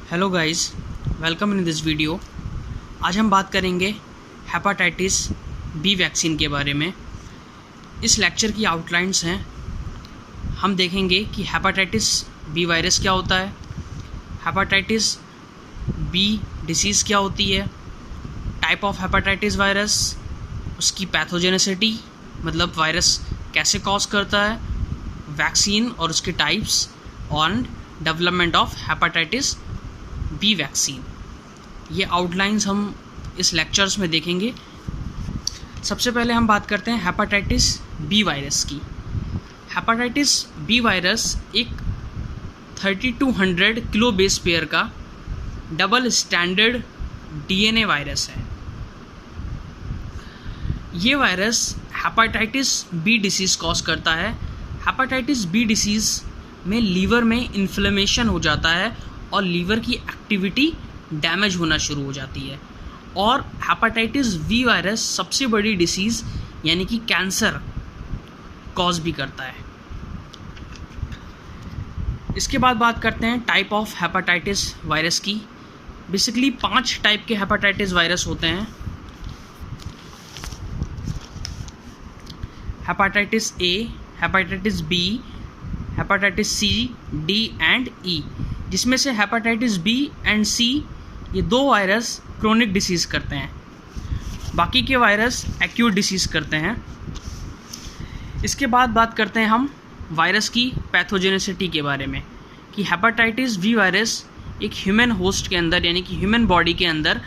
Hello guys, welcome in this video. आज हम बात करेंगे हेपाटाइटिस बी वैक्सीन के बारे में। इस लेक्चर की आउटलाइंस हैं। हम देखेंगे कि हेपाटाइटिस बी वायरस क्या होता है, हेपाटाइटिस बी डिसीज़ क्या होती है, टाइप ऑफ हेपाटाइटिस वायरस, उसकी पैथोजेनिसिटी मतलब वायरस कैसे कॉज करता है, वैक्सीन और उसके टाइप्स और development of hepatitis B vaccine. ये आउटलाइंस हम इस लेक्चर्स में देखेंगे। सबसे पहले हम बात करते हैं हेपाटाइटिस बी वायरस की। हेपाटाइटिस बी वायरस एक 3200 किलो बेस पेयर का डबल स्टैंडर्ड डीएनए वायरस है। ये virus hepatitis B disease cause करता है। हेपाटाइटिस बी डिसीज़ में लीवर में इन्फ्लेमेशन हो जाता है और लीवर की एक्टिविटी डैमेज होना शुरू हो जाती है। और हेपाटाइटिस बी वायरस सबसे बड़ी डिसीज़ यानी कि कैंसर कॉज भी करता है। इसके बाद बात करते हैं टाइप ऑफ हेपाटाइटिस वायरस की। बेसिकली 5 टाइप के हेपाटाइटिस वायरस होते हैं। Hepatitis A, hepatitis B, hepatitis C, D and E, जिसमें से हेपाटाइटिस बी एंड सी ये 2 वायरस क्रोनिक डिसीज़ करते हैं, बाकी के वायरस एक्यूट डिसीज़ करते हैं। इसके बाद बात करते हैं हम वायरस की पैथोजेनिसिटी के बारे में कि हेपाटाइटिस बी वायरस एक ह्यूमन होस्ट के अंदर यानी कि ह्यूमन बॉडी के अंदर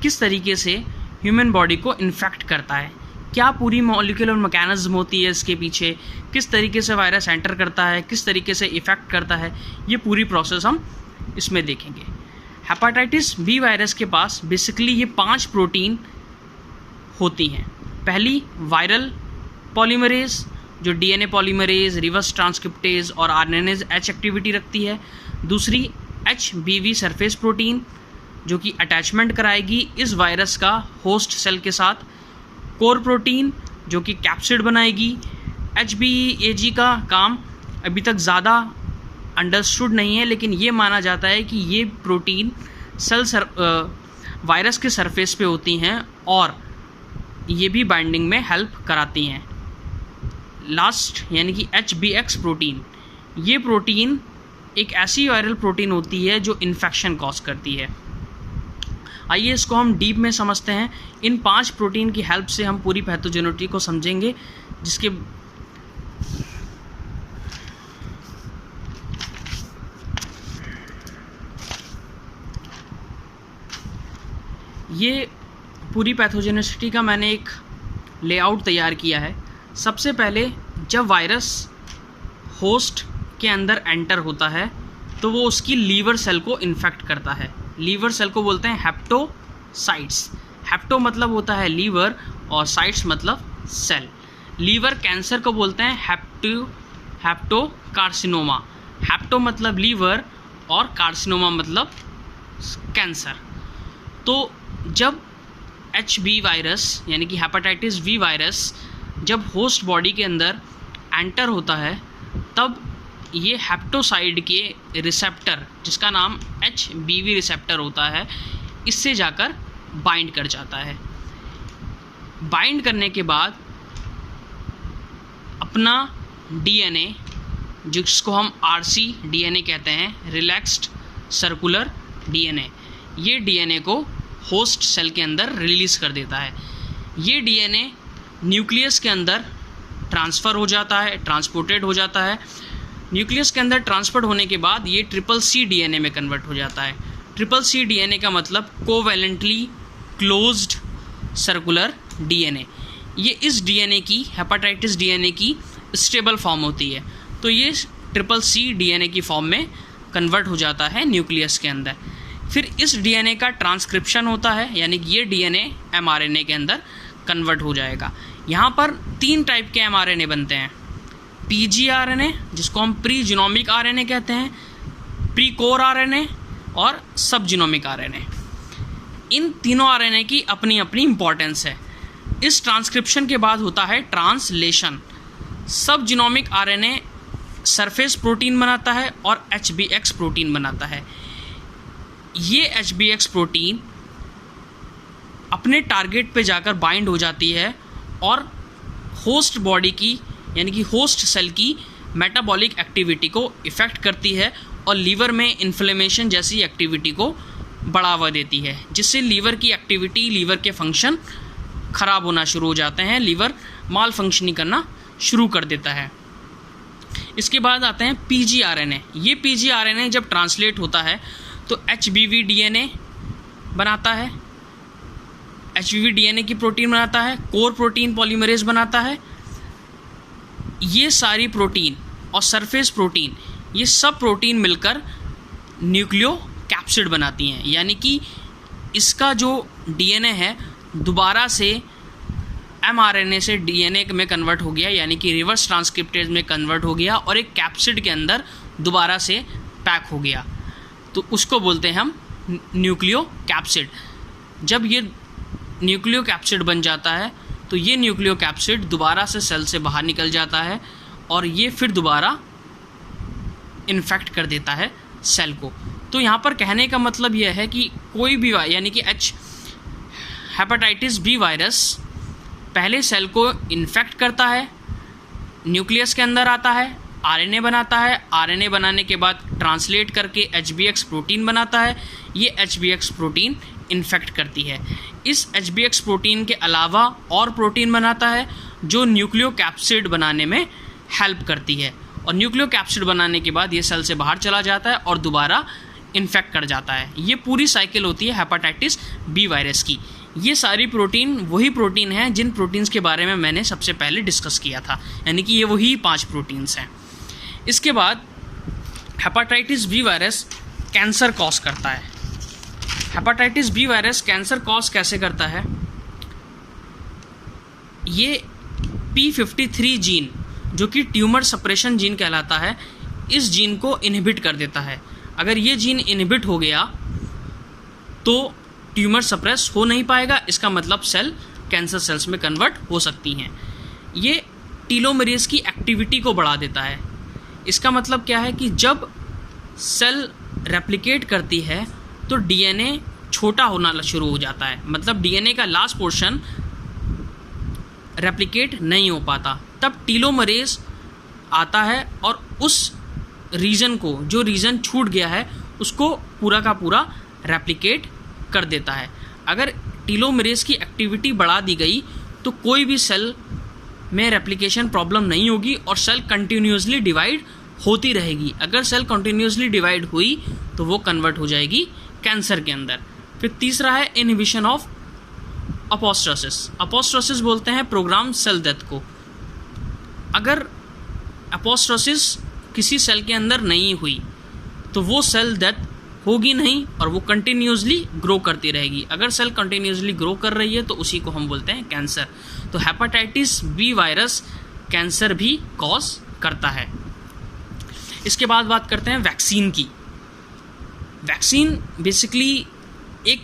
किस तरीके से ह्यूमन बॉडी को इन्फेक्ट करता है, क्या पूरी मॉलिक्यूलर मैकेनिज्म होती है इसके पीछे, किस तरीके से वायरस एंटर करता है, किस तरीके से इफ़ेक्ट करता है, ये पूरी प्रोसेस हम इसमें देखेंगे। हेपाटाइटिस बी वायरस के पास बेसिकली ये 5 प्रोटीन होती हैं। पहली वायरल पॉलीमरेज जो डीएनए पॉलीमरेज, रिवर्स ट्रांसक्रिप्टेज और आरएनएज एच एक्टिविटी रखती है। दूसरी एचबीवी सरफेस प्रोटीन जो कि अटैचमेंट कराएगी इस वायरस का होस्ट सेल के साथ। कोर प्रोटीन जो कि कैप्सिड बनाएगी। एचबीएजी का काम अभी तक ज़्यादा अंडरस्टूड नहीं है, लेकिन ये माना जाता है कि ये प्रोटीन वायरस के सरफेस पे होती हैं और ये भी बाइंडिंग में हेल्प कराती हैं। लास्ट यानी कि एचबीएक्स प्रोटीन, ये प्रोटीन एक ऐसी वायरल प्रोटीन होती है जो इन्फेक्शन कॉज करती है। आइए इसको हम डीप में समझते हैं। इन 5 प्रोटीन की हेल्प से हम पूरी पैथोजेनिटी को समझेंगे, जिसके ये पूरी पैथोजेनिसिटी का मैंने एक लेआउट तैयार किया है। सबसे पहले जब वायरस होस्ट के अंदर एंटर होता है तो वो उसकी लीवर सेल को इन्फेक्ट करता है। लीवर सेल को बोलते हैं हेप्टोसाइट्स। हेप्टो मतलब होता है लीवर और साइट्स मतलब सेल। लीवर कैंसर को बोलते हैं हेप्टोकार्सिनोमा। हेप्टो मतलब लीवर और कार्सिनोमा मतलब कैंसर। तो जब एचबी वायरस यानी कि हेपाटाइटिस बी वायरस जब होस्ट बॉडी के अंदर एंटर होता है तब ये हेप्टोसाइड के रिसेप्टर जिसका नाम एचबीवी रिसेप्टर होता है इससे जाकर बाइंड कर जाता है। बाइंड करने के बाद अपना डीएनए जिसको हम आरसी डीएनए कहते हैं, रिलैक्स्ड सर्कुलर डीएनए, ये डीएनए को होस्ट सेल के अंदर रिलीज़ कर देता है। ये डीएनए न्यूक्लियस के अंदर ट्रांसफ़र हो जाता है, ट्रांसपोर्टेड हो जाता है। न्यूक्लियस के अंदर ट्रांसफर होने के बाद ये CCC डीएनए में कन्वर्ट हो जाता है। CCC डीएनए का मतलब कोवैलेंटली क्लोज्ड सर्कुलर डीएनए। ये इस डीएनए की हेपाटाइटिस डीएनए की स्टेबल फॉर्म होती है, तो ये CCC डीएनए की फॉर्म में कन्वर्ट हो जाता है न्यूक्लियस के अंदर। फिर इस डीएनए का ट्रांसक्रिप्शन होता है यानी कि ये डीएनए एमआरएनए के अंदर कन्वर्ट हो जाएगा। यहाँ पर 3 टाइप के एमआरएनए बनते हैं। पीजीआरएनए जिसको हम प्री जीनोमिक आरएनए कहते हैं, प्री कोर आरएनए और सब जीनोमिक आरएनए। इन तीनों आरएनए की अपनी अपनी इंपॉर्टेंस है। इस ट्रांसक्रिप्शन के बाद होता है ट्रांसलेशन। सब जीनोमिक आरएनए सरफेस प्रोटीन बनाता है और एचबीएक्स प्रोटीन बनाता है। ये HBx प्रोटीन अपने टारगेट पे जाकर बाइंड हो जाती है और होस्ट बॉडी की यानी कि होस्ट सेल की मेटाबॉलिक एक्टिविटी को इफ़ेक्ट करती है और लीवर में इन्फ्लेमेशन जैसी एक्टिविटी को बढ़ावा देती है, जिससे लीवर की एक्टिविटी, लीवर के फंक्शन ख़राब होना शुरू हो जाते हैं, लीवर माल फंक्शनिंग करना शुरू कर देता है। इसके बाद आते हैं PgRNA। ये PgRNA जब ट्रांसलेट होता है तो HBV DNA बनाता है, HBV DNA की प्रोटीन बनाता है, कोर प्रोटीन पॉलीमरेज बनाता है। ये सारी प्रोटीन और सरफेस प्रोटीन, ये सब प्रोटीन मिलकर न्यूक्लियोकैप्सिड बनाती हैं, यानी कि इसका जो DNA है दोबारा से mRNA से DNA में कन्वर्ट हो गया, यानी कि रिवर्स ट्रांसक्रिप्टेज में कन्वर्ट हो गया और एक कैप्सिड के अंदर दोबारा से पैक हो गया, तो उसको बोलते हैं हम न्यूक्लियोकैप्सिड। जब ये न्यूक्लियोकैप्सिड बन जाता है तो ये न्यूक्लियोकैप्सिड दोबारा से सेल से बाहर निकल जाता है और ये फिर दोबारा इन्फेक्ट कर देता है सेल को। तो यहाँ पर कहने का मतलब यह है कि कोई भी यानी कि हेपेटाइटिस बी वायरस पहले सेल को इन्फेक्ट करता है, न्यूक्लियस के अंदर आता है, आरएनए बनाता है, आरएनए बनाने के बाद ट्रांसलेट करके HBx प्रोटीन बनाता है। ये HBx प्रोटीन इन्फेक्ट करती है। इस HBx प्रोटीन के अलावा और प्रोटीन बनाता है जो न्यूक्लियोकैप्सिड बनाने में हेल्प करती है, और न्यूक्लियोकैप्सिड बनाने के बाद ये सेल से बाहर चला जाता है और दोबारा इन्फेक्ट कर जाता है। ये पूरी साइकिल होती है हेपेटाइटिस बी वायरस की। ये सारी प्रोटीन वही प्रोटीन हैं जिन प्रोटीन्स के बारे में मैंने सबसे पहले डिस्कस किया था, यानी कि ये वही 5 प्रोटीन्स हैं। इसके बाद hepatitis B virus cancer cause करता है। Hepatitis B virus cancer cause कैसे करता है? ये P53 जीन जो कि ट्यूमर सप्रेशन जीन कहलाता है, इस जीन को इनहिबिट कर देता है। अगर ये जीन इनहिबिट हो गया तो ट्यूमर सप्रेस हो नहीं पाएगा, इसका मतलब सेल कैंसर सेल्स में कन्वर्ट हो सकती हैं। ये टीलोमेरेज की एक्टिविटी को बढ़ा देता है। इसका मतलब क्या है कि जब सेल रेप्लिकेट करती है तो DNA छोटा होना शुरू हो जाता है, मतलब DNA का लास्ट पोर्शन रेप्लिकेट नहीं हो पाता, तब टीलोमरेज आता है और उस रीजन को, जो रीजन छूट गया है, उसको पूरा का पूरा रेप्लिकेट कर देता है। अगर टीलोमरेज की एक्टिविटी बढ़ा दी गई तो कोई भी सेल में रेप्लिकेशन प्रॉब्लम नहीं होगी और सेल कंटिन्यूसली डिवाइड होती रहेगी। अगर सेल कंटिन्यूसली डिवाइड हुई तो वो कन्वर्ट हो जाएगी कैंसर के अंदर। फिर तीसरा है इनहिबिशन ऑफ अपोस्टोसिस। अपोस्टोसिस बोलते हैं प्रोग्राम सेल डेथ को। अगर अपोस्टोसिस किसी सेल के अंदर नहीं हुई तो वो सेल डेथ होगी नहीं और वो कंटिन्यूसली ग्रो करती रहेगी। अगर सेल कंटिन्यूसली ग्रो कर रही है तो उसी को हम बोलते हैं कैंसर। तो हेपेटाइटिस बी वायरस कैंसर भी कॉज करता है। इसके बाद बात करते हैं वैक्सीन की। वैक्सीन बेसिकली एक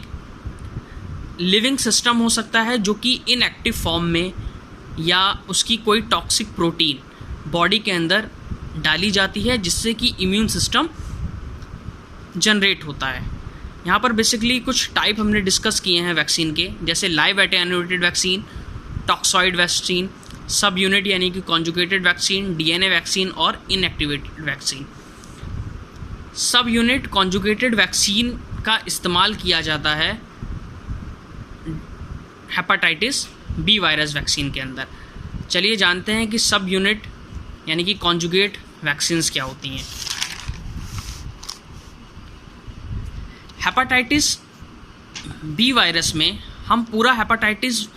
लिविंग सिस्टम हो सकता है जो कि इनएक्टिव फॉर्म में या उसकी कोई टॉक्सिक प्रोटीन बॉडी के अंदर डाली जाती है जिससे कि इम्यून सिस्टम जनरेट होता है। यहाँ पर बेसिकली कुछ टाइप हमने डिस्कस किए हैं वैक्सीन के, जैसे live attenuated vaccine, toxoid vaccine, सब यूनिट यानी कि कॉन्जुगेटेड वैक्सीन, DNA वैक्सीन और इनएक्टिवेटेड वैक्सीन। सब यूनिट कॉन्जुगेटेड वैक्सीन का इस्तेमाल किया जाता है हेपेटाइटिस बी वायरस वैक्सीन के अंदर। चलिए जानते हैं कि सब यूनिट यानी कि कॉन्जुगेट वैक्सीन्स क्या होती हैं। हेपेटाइटिस बी वायरस में हम पूरा हेपेटाइटिस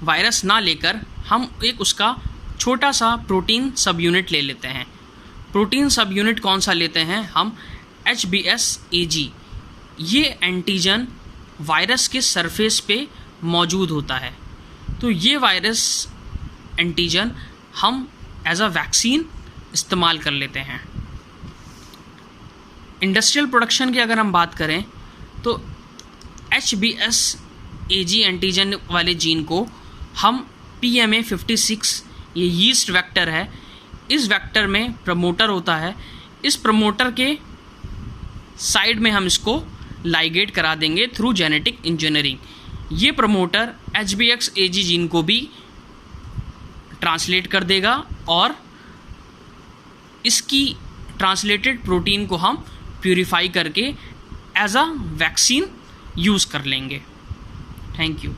वायरस ना लेकर हम एक उसका छोटा सा प्रोटीन सब यूनिट ले लेते हैं। प्रोटीन सब यूनिट कौन सा लेते हैं हम? HBsAg। ये एंटीजन वायरस के सरफेस पे मौजूद होता है। तो ये वायरस एंटीजन हम एज अ वैक्सीन इस्तेमाल कर लेते हैं। इंडस्ट्रियल प्रोडक्शन की अगर हम बात करें तो HBsAg एंटीजन वाले जीन को हम PMA56, ये यीस्ट वेक्टर है, इस वेक्टर में प्रमोटर होता है। इस प्रमोटर के साइड में हम इसको लाइगेट करा देंगे थ्रू जेनेटिक इंजीनियरिंग। ये प्रमोटर HBxAg जीन को भी ट्रांसलेट कर देगा और इसकी ट्रांसलेटेड प्रोटीन को हम प्यूरिफाई करके एज अ वैक्सीन यूज़ कर लेंगे। Thank you.